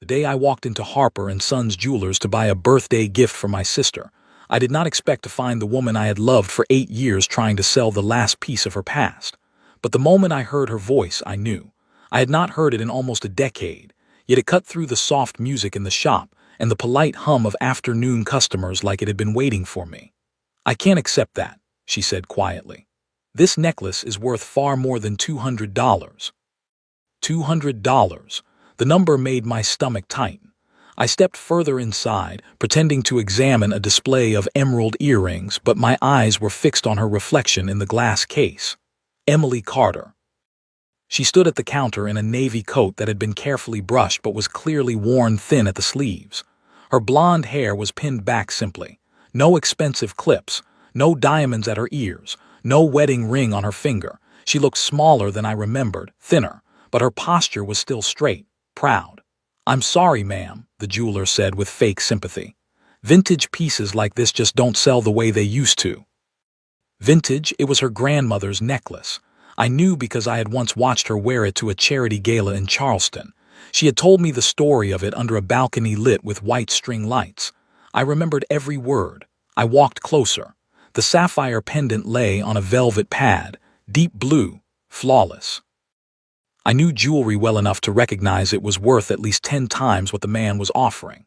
The day I walked into Harper and Sons Jewelers to buy a birthday gift for my sister, I did not expect to find the woman I had loved for 8 years trying to sell the last piece of her past. But the moment I heard her voice, I knew. I had not heard it in almost a decade, yet it cut through the soft music in the shop and the polite hum of afternoon customers like it had been waiting for me. "I can't accept that," she said quietly. "This necklace is worth far more than $200. $200. The number made my stomach tighten. I stepped further inside, pretending to examine a display of emerald earrings, but my eyes were fixed on her reflection in the glass case. Emily Carter. She stood at the counter in a navy coat that had been carefully brushed but was clearly worn thin at the sleeves. Her blonde hair was pinned back simply. No expensive clips, no diamonds at her ears, no wedding ring on her finger. She looked smaller than I remembered, thinner, but her posture was still straight, proud. "I'm sorry, ma'am," the jeweler said with fake sympathy. "Vintage pieces like this just don't sell the way they used to." Vintage, it was her grandmother's necklace. I knew because I had once watched her wear it to a charity gala in Charleston. She had told me the story of it under a balcony lit with white string lights. I remembered every word. I walked closer. The sapphire pendant lay on a velvet pad, deep blue, flawless. I knew jewelry well enough to recognize it was worth at least 10 times what the man was offering.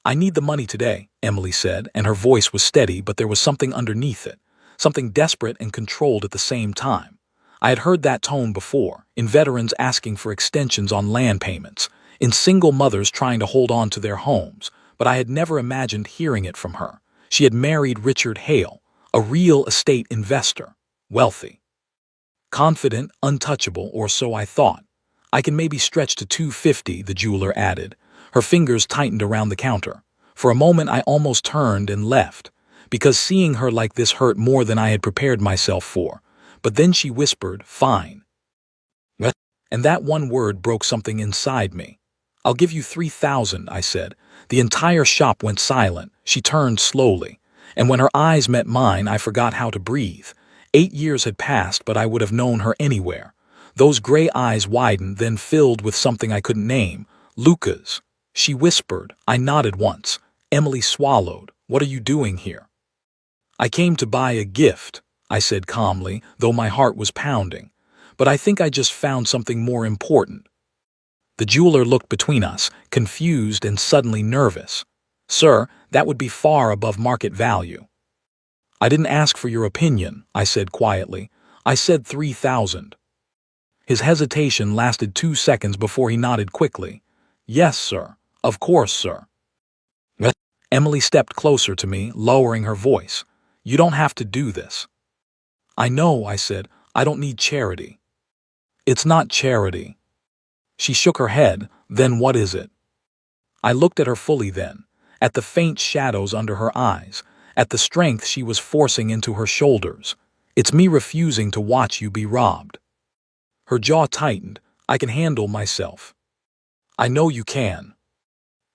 "I need the money today," Emily said, and her voice was steady, but there was something underneath it, something desperate and controlled at the same time. I had heard that tone before, in veterans asking for extensions on land payments, in single mothers trying to hold on to their homes, but I had never imagined hearing it from her. She had married Richard Hale, a real estate investor, wealthy. Confident, untouchable, or so I thought. "I can maybe stretch to 250, the jeweler added. Her fingers tightened around the counter. For a moment I almost turned and left, because seeing her like this hurt more than I had prepared myself for. But then she whispered, "Fine." "What?" And that one word broke something inside me. "I'll give you 3,000, I said. The entire shop went silent. She turned slowly, and when her eyes met mine, I forgot how to breathe. 8 years had passed, but I would have known her anywhere. Those gray eyes widened, then filled with something I couldn't name. "Lucas." She whispered. I nodded once. Emily swallowed. "What are you doing here?" "I came to buy a gift," I said calmly, though my heart was pounding. "But I think I just found something more important." The jeweler looked between us, confused and suddenly nervous. "Sir, that would be far above market value." "I didn't ask for your opinion," I said quietly. "I said 3,000. His hesitation lasted 2 seconds before he nodded quickly. "Yes, sir. Of course, sir." "What?" Emily stepped closer to me, lowering her voice. "You don't have to do this." "I know," I said. "I don't need charity." "It's not charity." She shook her head. "Then what is it?" I looked at her fully then, at the faint shadows under her eyes, at the strength she was forcing into her shoulders. "It's me refusing to watch you be robbed." Her jaw tightened. "I can handle myself." "I know you can."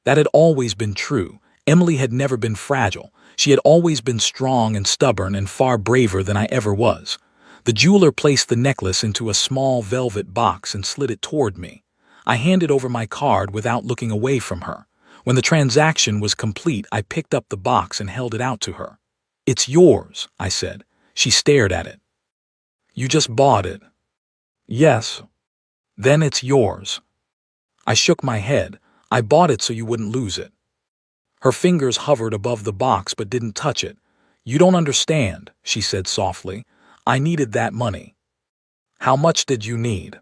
That had always been true. Emily had never been fragile. She had always been strong and stubborn and far braver than I ever was. The jeweler placed the necklace into a small velvet box and slid it toward me. I handed over my card without looking away from her. When the transaction was complete, I picked up the box and held it out to her. "It's yours," I said. She stared at it. "You just bought it." "Yes." "Then it's yours." I shook my head. "I bought it so you wouldn't lose it." Her fingers hovered above the box but didn't touch it. "You don't understand," she said softly. "I needed that money." "How much did you need?"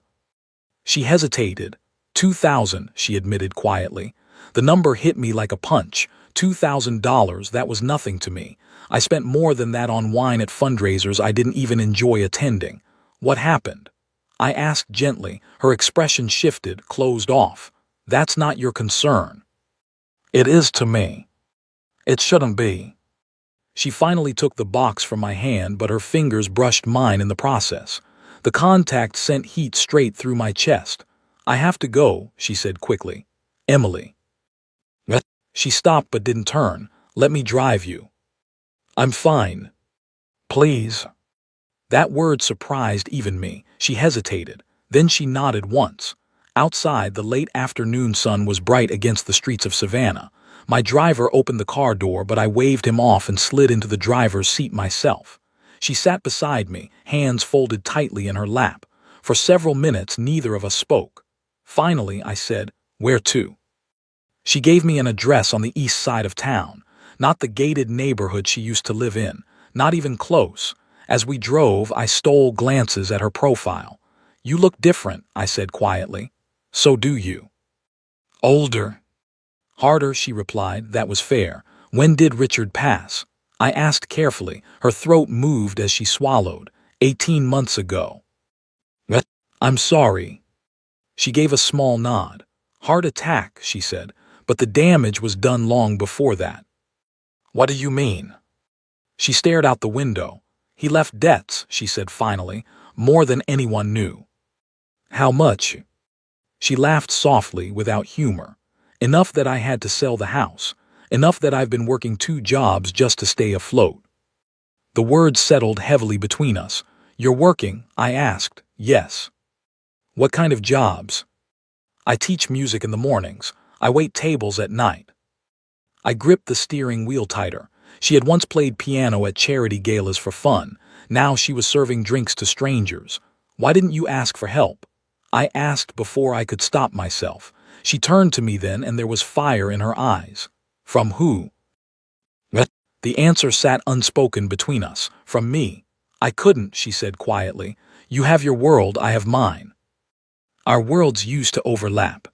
She hesitated. 2,000, she admitted quietly. The number hit me like a punch. $2,000, that was nothing to me. I spent more than that on wine at fundraisers I didn't even enjoy attending. "What happened?" I asked gently. Her expression shifted, closed off. "That's not your concern." "It is to me." "It shouldn't be." She finally took the box from my hand, but her fingers brushed mine in the process. The contact sent heat straight through my chest. "I have to go," she said quickly. "Emily." "What?" She stopped but didn't turn. "Let me drive you." "I'm fine." "Please." That word surprised even me. She hesitated. Then she nodded once. Outside, the late afternoon sun was bright against the streets of Savannah. My driver opened the car door, but I waved him off and slid into the driver's seat myself. She sat beside me, hands folded tightly in her lap. For several minutes, neither of us spoke. Finally, I said, "Where to?" She gave me an address on the east side of town, not the gated neighborhood she used to live in, not even close. As we drove, I stole glances at her profile. "You look different," I said quietly. "So do you." "Older." "Harder," she replied. That was fair. "When did Richard pass?" I asked carefully. Her throat moved as she swallowed. 18 months ago." "What?" "I'm sorry." She gave a small nod. "Heart attack," she said, "but the damage was done long before that." "What do you mean?" She stared out the window. "He left debts," she said finally, "more than anyone knew." "How much?" She laughed softly, without humor. "Enough that I had to sell the house. Enough that I've been working 2 jobs just to stay afloat." The words settled heavily between us. "You're working?" I asked. "Yes." "What kind of jobs?" "I teach music in the mornings. I wait tables at night." I gripped the steering wheel tighter. She had once played piano at charity galas for fun. Now she was serving drinks to strangers. "Why didn't you ask for help?" I asked before I could stop myself. She turned to me then, and there was fire in her eyes. "From who?" "What?" The answer sat unspoken between us. "From me." "I couldn't," she said quietly. "You have your world, I have mine. Our worlds used to overlap."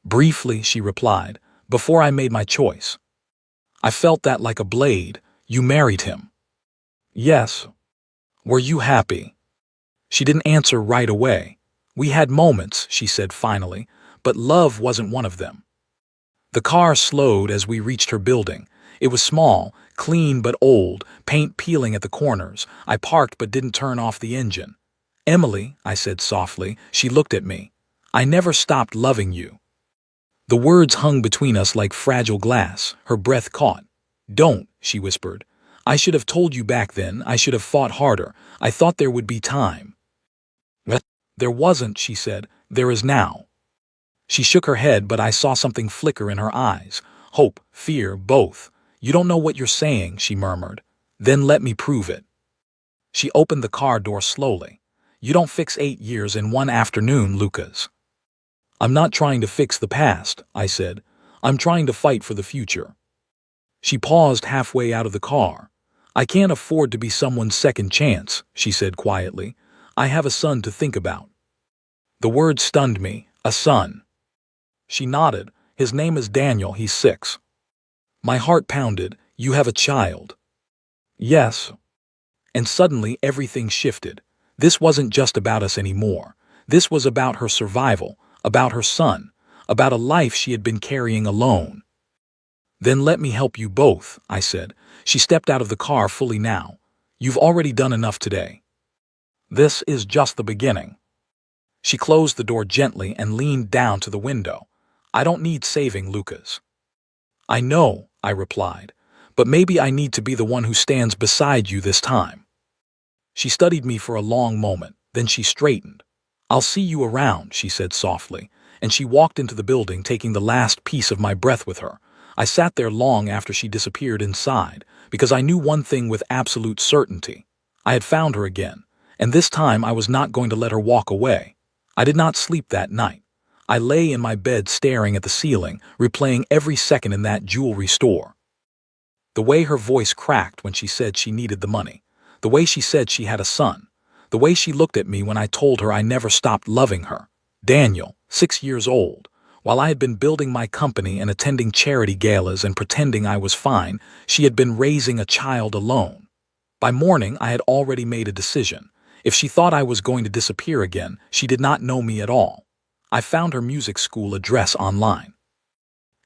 "Briefly," she replied, "before I made my choice." I felt that like a blade. "You married him?" "Yes." "Were you happy?" She didn't answer right away. "We had moments," she said finally, "but love wasn't one of them." The car slowed as we reached her building. It was small, clean but old, paint peeling at the corners. I parked but didn't turn off the engine. "Emily," I said softly. She looked at me. "I never stopped loving you." The words hung between us like fragile glass. Her breath caught. "Don't," she whispered. "I should have told you back then. I should have fought harder. I thought there would be time." "What?" "There wasn't," she said. "There is now." She shook her head, but I saw something flicker in her eyes. Hope, fear, both. "You don't know what you're saying," she murmured. "Then let me prove it." She opened the car door slowly. "You don't fix 8 years in one afternoon, Lucas." "I'm not trying to fix the past," I said. "I'm trying to fight for the future." She paused halfway out of the car. "I can't afford to be someone's second chance," she said quietly. "I have a son to think about." The word stunned me. A son. She nodded. "His name is Daniel. He's 6. My heart pounded. "You have a child?" "Yes." And suddenly everything shifted. This wasn't just about us anymore. This was about her survival, about her son, about a life she had been carrying alone. "Then let me help you both," I said. She stepped out of the car fully now. "You've already done enough today. This is just the beginning." She closed the door gently and leaned down to the window. "I don't need saving, Lucas." "I know," I replied, "but maybe I need to be the one who stands beside you this time." She studied me for a long moment, then she straightened. "I'll see you around," she said softly, and she walked into the building, taking the last piece of my breath with her. I sat there long after she disappeared inside, because I knew one thing with absolute certainty. I had found her again, and this time I was not going to let her walk away. I did not sleep that night. I lay in my bed staring at the ceiling, replaying every second in that jewelry store. The way her voice cracked when she said she needed the money. The way she said she had a son. The way she looked at me when I told her I never stopped loving her. Daniel, 6 years old. While I had been building my company and attending charity galas and pretending I was fine, she had been raising a child alone. By morning, I had already made a decision. If she thought I was going to disappear again, she did not know me at all. I found her music school address online.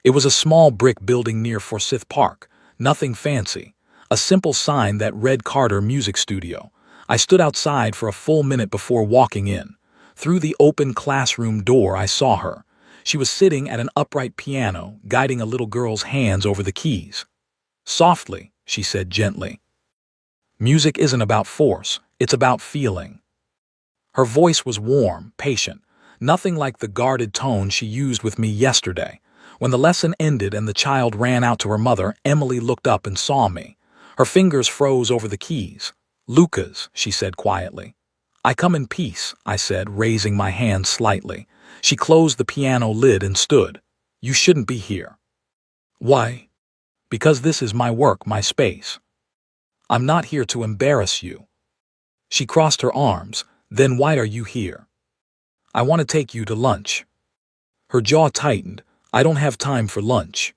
It was a small brick building near Forsyth Park. Nothing fancy. A simple sign that read Carter Music Studio. I stood outside for a full minute before walking in. Through the open classroom door, I saw her. She was sitting at an upright piano, guiding a little girl's hands over the keys. "Softly," she said gently. "Music isn't about force, it's about feeling." Her voice was warm, patient. nothing like the guarded tone she used with me yesterday. When the lesson ended and the child ran out to her mother, Emily looked up and saw me. Her fingers froze over the keys. "Lucas," she said quietly. "I come in peace," I said, raising my hand slightly. She closed the piano lid and stood. "You shouldn't be here." "Why?" "Because this is my work, my space. I'm not here to embarrass you." She crossed her arms. "Then why are you here?" "I want to take you to lunch." Her jaw tightened. "I don't have time for lunch."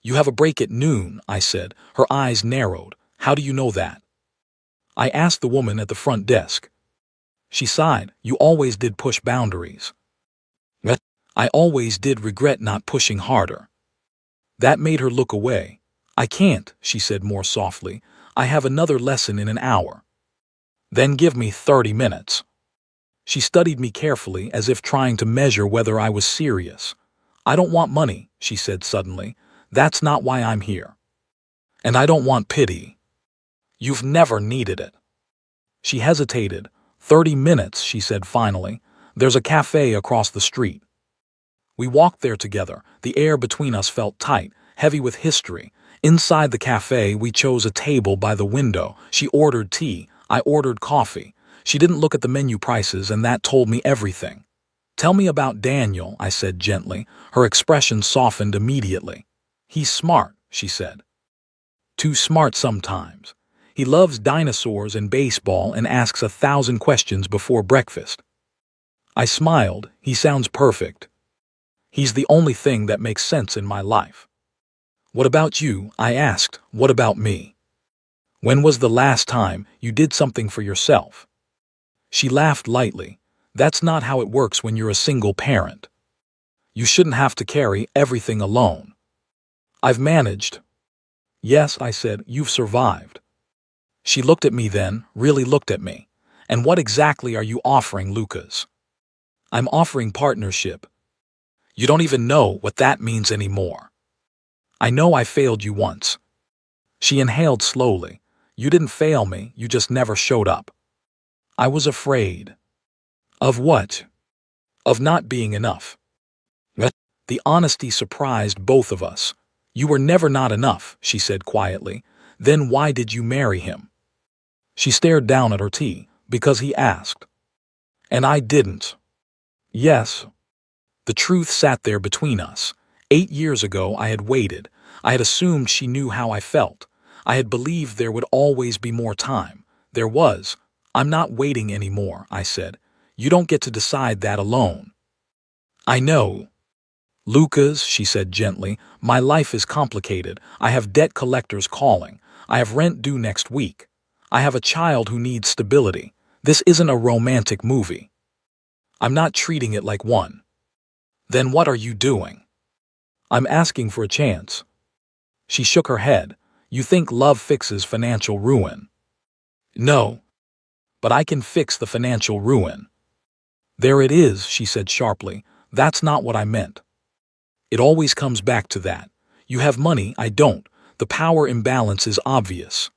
"You have a break at noon," I said. Her eyes narrowed. "How do you know that?" "I asked the woman at the front desk." She sighed. "You always did push boundaries." "What?" "I always did regret not pushing harder." That made her look away. "I can't," she said more softly. "I have another lesson in an hour." "Then give me 30 minutes. She studied me carefully, as if trying to measure whether I was serious. "I don't want money," she said suddenly. "That's not why I'm here. And I don't want pity. You've never needed it." She hesitated. 30 minutes, she said finally. "There's a cafe across the street." We walked there together. The air between us felt tight, heavy with history. Inside the cafe, we chose a table by the window. She ordered tea. I ordered coffee. She didn't look at the menu prices, and that told me everything. "Tell me about Daniel," I said gently. Her expression softened immediately. "He's smart," she said. "Too smart sometimes. He loves dinosaurs and baseball and asks 1,000 questions before breakfast." I smiled. "He sounds perfect. He's the only thing that makes sense in my life." "What about you?" I asked. "What about me? When was the last time you did something for yourself?" She laughed lightly. "That's not how it works when you're a single parent. You shouldn't have to carry everything alone." "I've managed." "Yes," I said, "you've survived." She looked at me then, really looked at me. "And what exactly are you offering, Lucas?" "I'm offering partnership." "You don't even know what that means anymore." "I know I failed you once." She inhaled slowly. "You didn't fail me, you just never showed up." "I was afraid." "Of what?" "Of not being enough." What? The honesty surprised both of us. "You were never not enough," she said quietly. "Then why did you marry him?" She stared down at her tea. "Because he asked." "And I didn't." "Yes." The truth sat there between us. 8 years ago I had waited. I had assumed she knew how I felt. I had believed there would always be more time. There was. "I'm not waiting anymore," I said. "You don't get to decide that alone." "I know." "Lucas," she said gently, "my life is complicated. I have debt collectors calling. I have rent due next week. I have a child who needs stability. This isn't a romantic movie. I'm not treating it like one." "Then what are you doing?" "I'm asking for a chance." She shook her head. "You think love fixes financial ruin?" "No. But I can fix the financial ruin." "There it is," she said sharply. "That's not what I meant." "It always comes back to that. You have money, I don't. The power imbalance is obvious.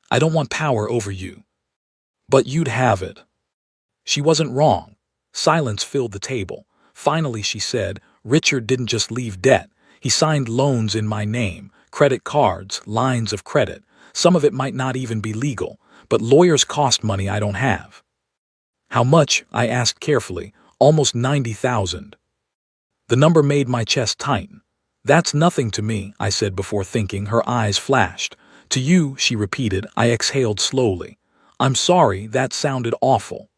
I don't want power over you. But you'd have it." She wasn't wrong. Silence filled the table. Finally she said, "Richard didn't just leave debt. He signed loans in my name, credit cards, lines of credit. Some of it might not even be legal, but lawyers cost money I don't have." "How much?" I asked carefully. "Almost 90,000. The number made my chest tighten. "That's nothing to me," I said before thinking. Her eyes flashed. "To you," she repeated. I exhaled slowly. "I'm sorry, that sounded awful."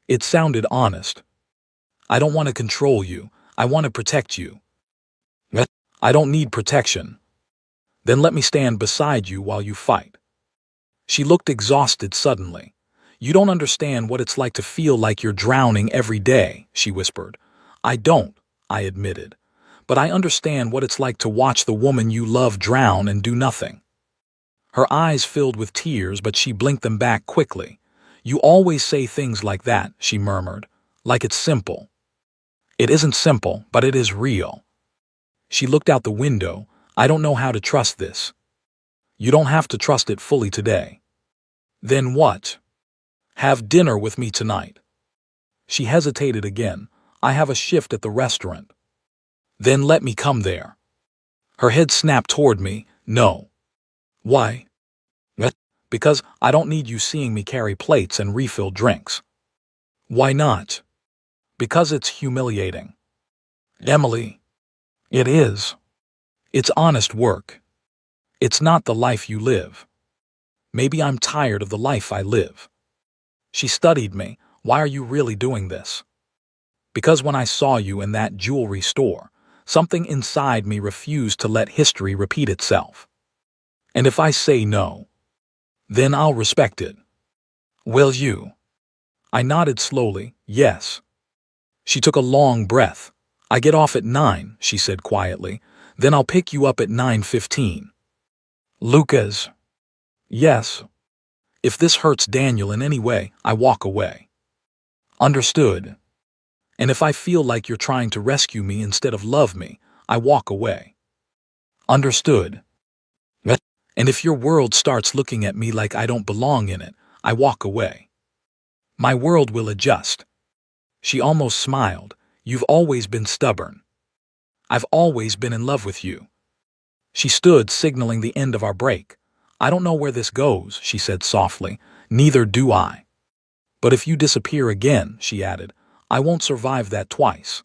It sounded honest. "I don't want to control you. I want to protect you." "What?" "I don't need protection." "Then let me stand beside you while you fight." She looked exhausted suddenly. "You don't understand what it's like to feel like you're drowning every day," she whispered. "I don't," I admitted. "But I understand what it's like to watch the woman you love drown and do nothing." Her eyes filled with tears, but she blinked them back quickly. "You always say things like that," she murmured, "like it's simple." "It isn't simple, but it is real." She looked out the window. "I don't know how to trust this." "You don't have to trust it fully today." "Then what?" "Have dinner with me tonight." She hesitated again. I have a shift at the restaurant. Then let me come there. Her head snapped toward me. No. Why? Because I don't need you seeing me carry plates and refill drinks. Why not? Because it's humiliating. Emily. It is. It's honest work. It's not the life you live. Maybe I'm tired of the life I live. She studied me. Why are you really doing this? Because when I saw you in that jewelry store, something inside me refused to let history repeat itself. And if I say no, then I'll respect it. Will you? I nodded slowly, yes. She took a long breath. I get off at 9, she said quietly. Then I'll pick you up at 9:15. Lucas. Yes. If this hurts Daniel in any way, I walk away. Understood. And if I feel like you're trying to rescue me instead of love me, I walk away. Understood. And if your world starts looking at me like I don't belong in it, I walk away. My world will adjust. She almost smiled. You've always been stubborn. I've always been in love with you. She stood, signaling the end of our break. I don't know where this goes, she said softly. Neither do I. But if you disappear again, she added, I won't survive that twice.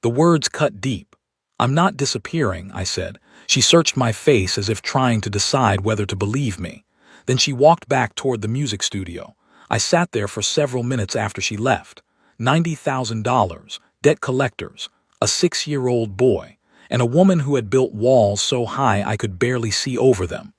The words cut deep. I'm not disappearing, I said. She searched my face as if trying to decide whether to believe me. Then she walked back toward the music studio. I sat there for several minutes after she left. $90,000, debt collectors, a 6-year-old boy, and a woman who had built walls so high I could barely see over them.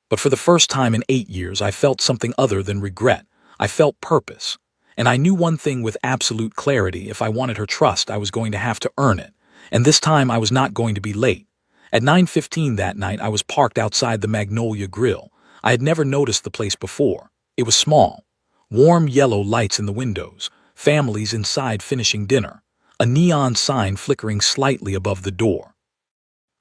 But for the first time in 8 years, I felt something other than regret. I felt purpose. And I knew one thing with absolute clarity: if I wanted her trust, I was going to have to earn it. And this time I was not going to be late. At 9:15 that night, I was parked outside the Magnolia Grill. I had never noticed the place before. It was small. Warm yellow lights in the windows, families inside finishing dinner, a neon sign flickering slightly above the door.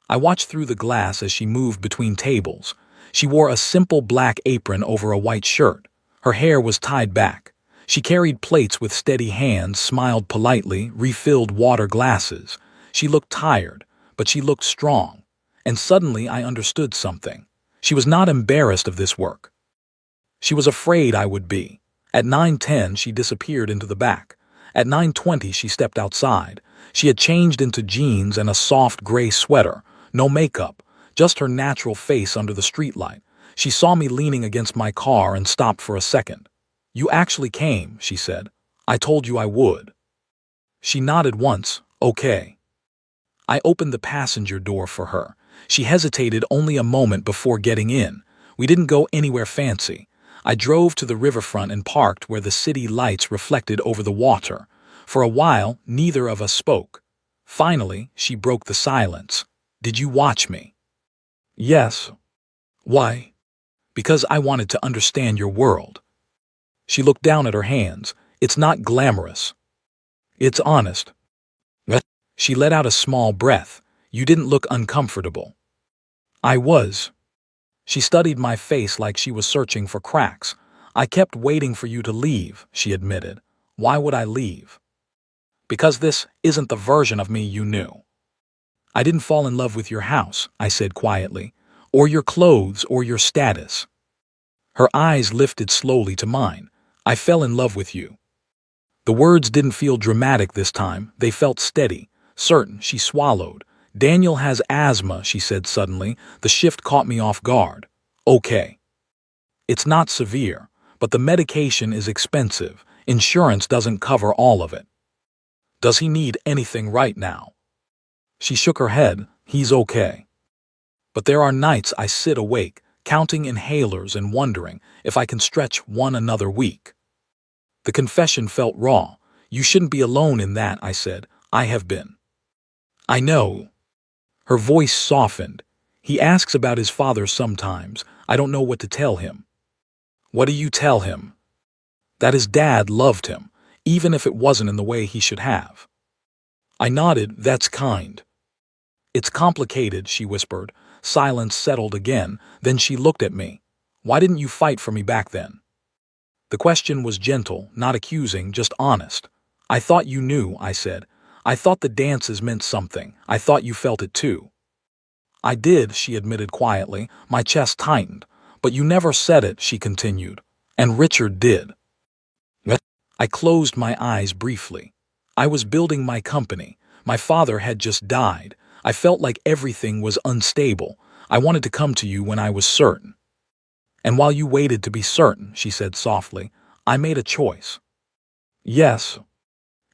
I watched through the glass as she moved between tables. She wore a simple black apron over a white shirt. Her hair was tied back. She carried plates with steady hands, smiled politely, refilled water glasses. She looked tired, but she looked strong. And suddenly I understood something. She was not embarrassed of this work. She was afraid I would be. At 9:10, she disappeared into the back. At 9:20, she stepped outside. She had changed into jeans and a soft gray sweater. No makeup, just her natural face under the streetlight. She saw me leaning against my car and stopped for a second. You actually came, she said. I told you I would. She nodded once. Okay. I opened the passenger door for her. She hesitated only a moment before getting in. We didn't go anywhere fancy. I drove to the riverfront and parked where the city lights reflected over the water. For a while, neither of us spoke. Finally, she broke the silence. Did you watch me? Yes. Why? Because I wanted to understand your world. She looked down at her hands. It's not glamorous. It's honest. She let out a small breath. You didn't look uncomfortable. I was. She studied my face like she was searching for cracks. I kept waiting for you to leave, she admitted. Why would I leave? Because this isn't the version of me you knew. I didn't fall in love with your house, I said quietly, or your clothes or your status. Her eyes lifted slowly to mine. I fell in love with you. The words didn't feel dramatic this time. They felt steady, certain. She swallowed. Daniel has asthma, she said suddenly. The shift caught me off guard. Okay. It's not severe, but the medication is expensive. Insurance doesn't cover all of it. Does he need anything right now? She shook her head. He's okay. But there are nights I sit awake, counting inhalers and wondering if I can stretch one another week. The confession felt raw. You shouldn't be alone in that, I said. I have been. I know. Her voice softened. He asks about his father sometimes. I don't know what to tell him. What do you tell him? That his dad loved him, even if it wasn't in the way he should have. I nodded. That's kind. It's complicated, she whispered. Silence settled again. Then she looked at me. Why didn't you fight for me back then? The question was gentle, not accusing, just honest. I thought you knew, I said. I thought the dances meant something. I thought you felt it too. I did, she admitted quietly. My chest tightened. But you never said it, she continued. And Richard did. I closed my eyes briefly. I was building my company. My father had just died. I felt like everything was unstable. I wanted to come to you when I was certain. And while you waited to be certain, she said softly, I made a choice. Yes.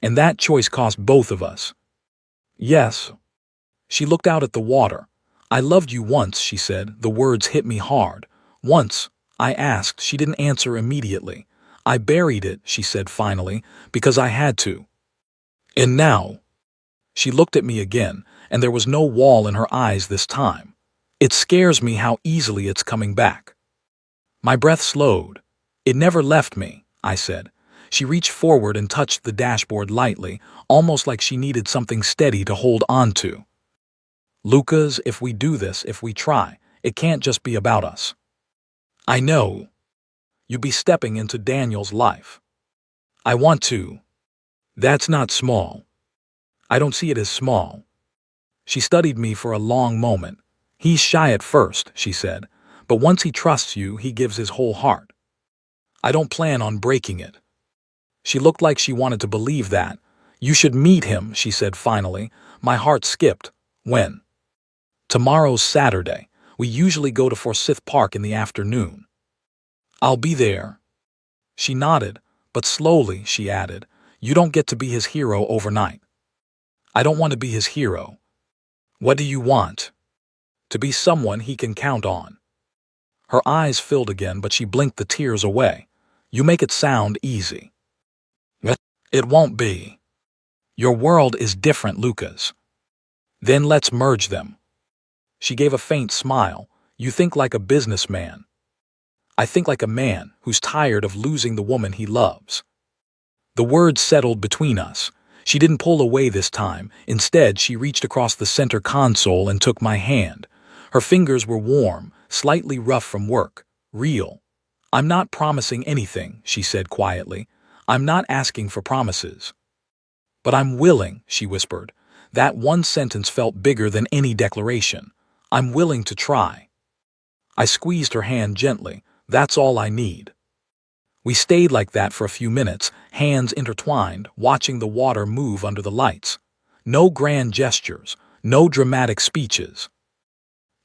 And that choice cost both of us. Yes. She looked out at the water. I loved you once, she said. The words hit me hard. Once, I asked. She didn't answer immediately. I buried it, she said finally, because I had to. And now? She looked at me again, and there was no wall in her eyes this time. It scares me how easily it's coming back. My breath slowed. It never left me, I said. She reached forward and touched the dashboard lightly, almost like she needed something steady to hold on to. Lucas, if we do this, if we try, it can't just be about us. I know. You'd be stepping into Daniel's life. I want to. That's not small. I don't see it as small. She studied me for a long moment. He's shy at first, she said, but once he trusts you, he gives his whole heart. I don't plan on breaking it. She looked like she wanted to believe that. You should meet him, she said finally. My heart skipped. When? Tomorrow's Saturday. We usually go to Forsyth Park in the afternoon. I'll be there. She nodded, but slowly she added, You don't get to be his hero overnight. I don't want to be his hero. What do you want? To be someone he can count on. Her eyes filled again, but she blinked the tears away. You make it sound easy. It won't be. Your world is different, Lucas. Then let's merge them. She gave a faint smile. You think like a businessman. I think like a man who's tired of losing the woman he loves. The words settled between us. She didn't pull away this time. Instead, she reached across the center console and took my hand. Her fingers were warm, slightly rough from work. Real. I'm not promising anything, she said quietly. I'm not asking for promises. But I'm willing, she whispered. That one sentence felt bigger than any declaration. I'm willing to try. I squeezed her hand gently. That's all I need. We stayed like that for a few minutes, hands intertwined, watching the water move under the lights. No grand gestures, no dramatic speeches.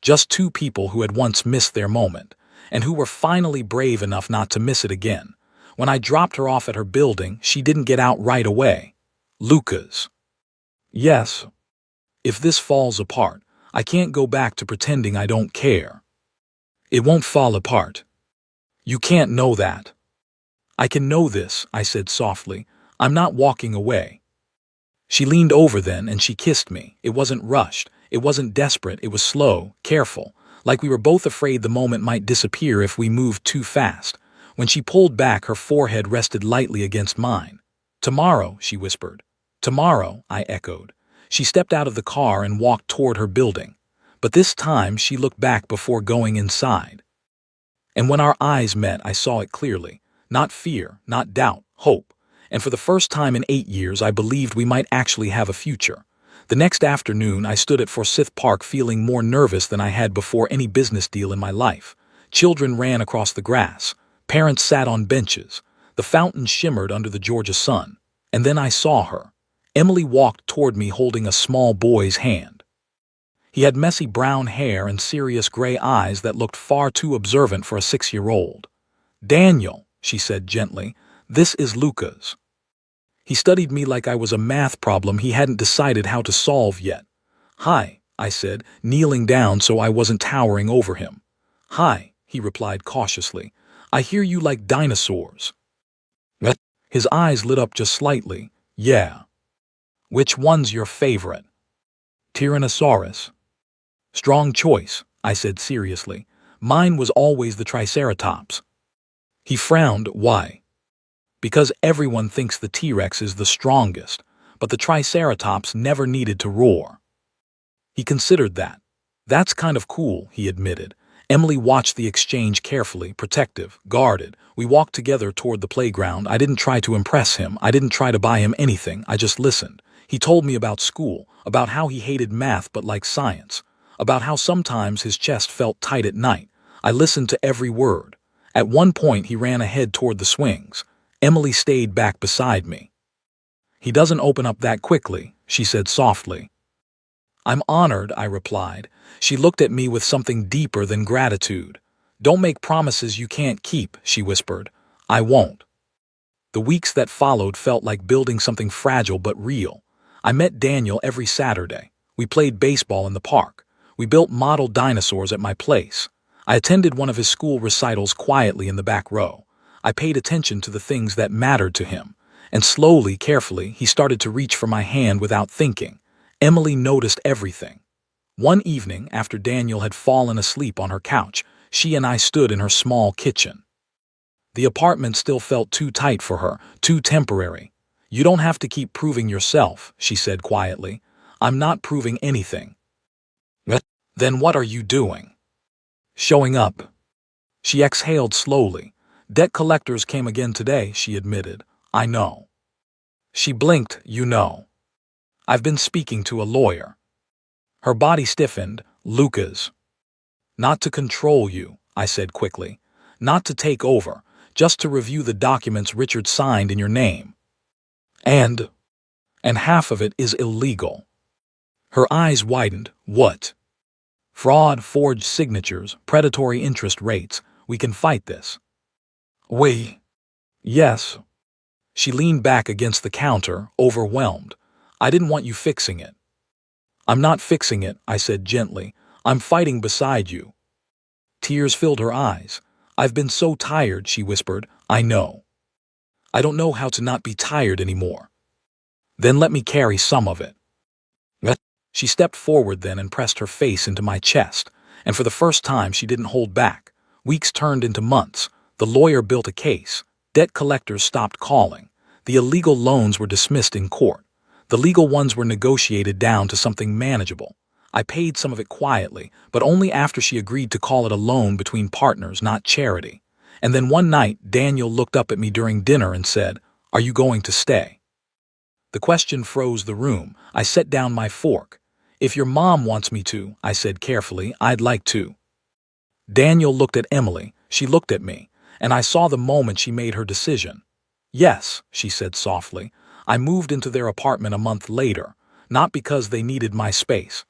Just two people who had once missed their moment, and who were finally brave enough not to miss it again. When I dropped her off at her building, she didn't get out right away. Lucas. Yes. If this falls apart, I can't go back to pretending I don't care. It won't fall apart. You can't know that. I can know this, I said softly. I'm not walking away. She leaned over then and she kissed me. It wasn't rushed. It wasn't desperate. It was slow, careful, like we were both afraid the moment might disappear if we moved too fast. When she pulled back, her forehead rested lightly against mine. Tomorrow, she whispered. Tomorrow, I echoed. She stepped out of the car and walked toward her building. But this time she looked back before going inside. And when our eyes met, I saw it clearly. Not fear, not doubt, hope. And for the first time in 8 years, I believed we might actually have a future. The next afternoon, I stood at Forsyth Park feeling more nervous than I had before any business deal in my life. Children ran across the grass. Parents sat on benches. The fountain shimmered under the Georgia sun. And then I saw her. Emily walked toward me holding a small boy's hand. He had messy brown hair and serious gray eyes that looked far too observant for a 6-year-old. Daniel, she said gently, this is Lucas. He studied me like I was a math problem he hadn't decided how to solve yet. Hi, I said, kneeling down so I wasn't towering over him. Hi, he replied cautiously. I hear you like dinosaurs. His eyes lit up just slightly. Yeah. Which one's your favorite? Tyrannosaurus. Strong choice, I said seriously. Mine was always the Triceratops. He frowned. Why? Because everyone thinks the T-Rex is the strongest, but the Triceratops never needed to roar. He considered that. That's kind of cool, he admitted. Emily watched the exchange carefully, protective, guarded. We walked together toward the playground. I didn't try to impress him. I didn't try to buy him anything. I just listened. He told me about school, about how he hated math but liked science, about how sometimes his chest felt tight at night. I listened to every word. At one point, he ran ahead toward the swings. Emily stayed back beside me. "He doesn't open up that quickly," she said softly. "I'm honored," I replied. She looked at me with something deeper than gratitude. "Don't make promises you can't keep," she whispered. "I won't." The weeks that followed felt like building something fragile but real. I met Daniel every Saturday. We played baseball in the park. We built model dinosaurs at my place. I attended one of his school recitals quietly in the back row. I paid attention to the things that mattered to him. And slowly, carefully, he started to reach for my hand without thinking. Emily noticed everything. One evening, after Daniel had fallen asleep on her couch, she and I stood in her small kitchen. The apartment still felt too tight for her, too temporary. "You don't have to keep proving yourself," she said quietly. "I'm not proving anything." "Then what are you doing?" "Showing up." She exhaled slowly. "Debt collectors came again today," she admitted. "I know." She blinked. "You know." "I've been speaking to a lawyer." Her body stiffened. "Lucas." "Not to control you," I said quickly. "Not to take over. Just to review the documents Richard signed in your name. And half of it is illegal." Her eyes widened. "What?" "Fraud, forged signatures, predatory interest rates. We can fight this." "We?" "Yes." She leaned back against the counter, overwhelmed. "I didn't want you fixing it." "I'm not fixing it," I said gently. "I'm fighting beside you." Tears filled her eyes. "I've been so tired," she whispered. "I know. I don't know how to not be tired anymore." "Then let me carry some of it." She stepped forward then and pressed her face into my chest, and for the first time she didn't hold back. Weeks turned into months. The lawyer built a case. Debt collectors stopped calling. The illegal loans were dismissed in court. The legal ones were negotiated down to something manageable. I paid some of it quietly, but only after she agreed to call it a loan between partners, not charity. And then one night, Daniel looked up at me during dinner and said, "Are you going to stay?" The question froze the room. I set down my fork. "If your mom wants me to," I said carefully, "I'd like to." Daniel looked at Emily. She looked at me, and I saw the moment she made her decision. "Yes," she said softly. I moved into their apartment a month later, not because they needed my space,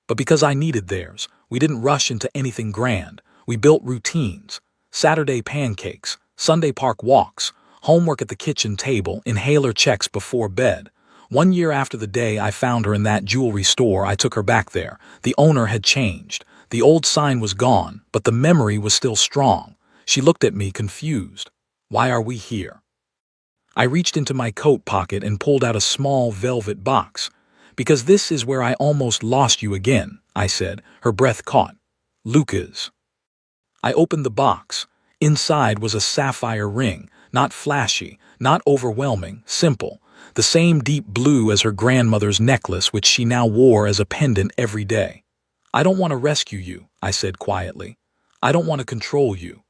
but because I needed theirs. We didn't rush into anything grand. We built routines. Saturday pancakes, Sunday park walks, homework at the kitchen table, inhaler checks before bed. 1 year after the day I found her in that jewelry store, I took her back there. The owner had changed. The old sign was gone, but the memory was still strong. She looked at me, confused. "Why are we here?" I reached into my coat pocket and pulled out a small velvet box. "Because this is where I almost lost you again," I said. Her breath caught. "Lucas." I opened the box. Inside was a sapphire ring, not flashy, not overwhelming, simple. The same deep blue as her grandmother's necklace, which she now wore as a pendant every day. "I don't want to rescue you," I said quietly. "I don't want to control you.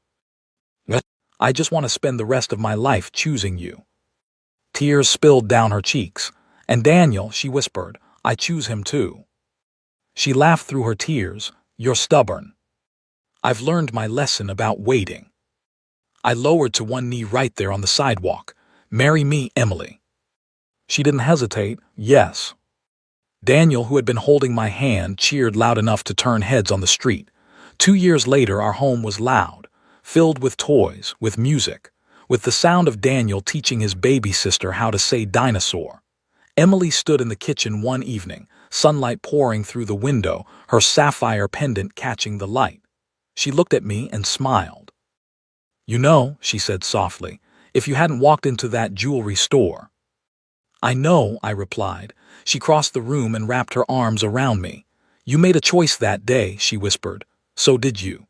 I just want to spend the rest of my life choosing you." Tears spilled down her cheeks. "And Daniel," she whispered, "I choose him too." She laughed through her tears. "You're stubborn." "I've learned my lesson about waiting." I lowered to one knee right there on the sidewalk. "Marry me, Emily." She didn't hesitate. "Yes." Daniel, who had been holding my hand, cheered loud enough to turn heads on the street. 2 years later, our home was loud, filled with toys, with music, with the sound of Daniel teaching his baby sister how to say dinosaur. Emily stood in the kitchen one evening, sunlight pouring through the window, her sapphire pendant catching the light. She looked at me and smiled. "You know," she said softly, "if you hadn't walked into that jewelry store." "I know," I replied. She crossed the room and wrapped her arms around me. "You made a choice that day," she whispered. "So did you."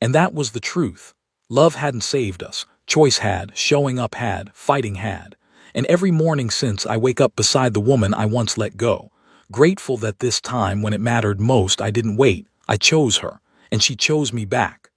And that was the truth. Love hadn't saved us. Choice had, showing up had, fighting had. And every morning since, I wake up beside the woman I once let go, grateful that this time when it mattered most I didn't wait, I chose her. and she chose me back.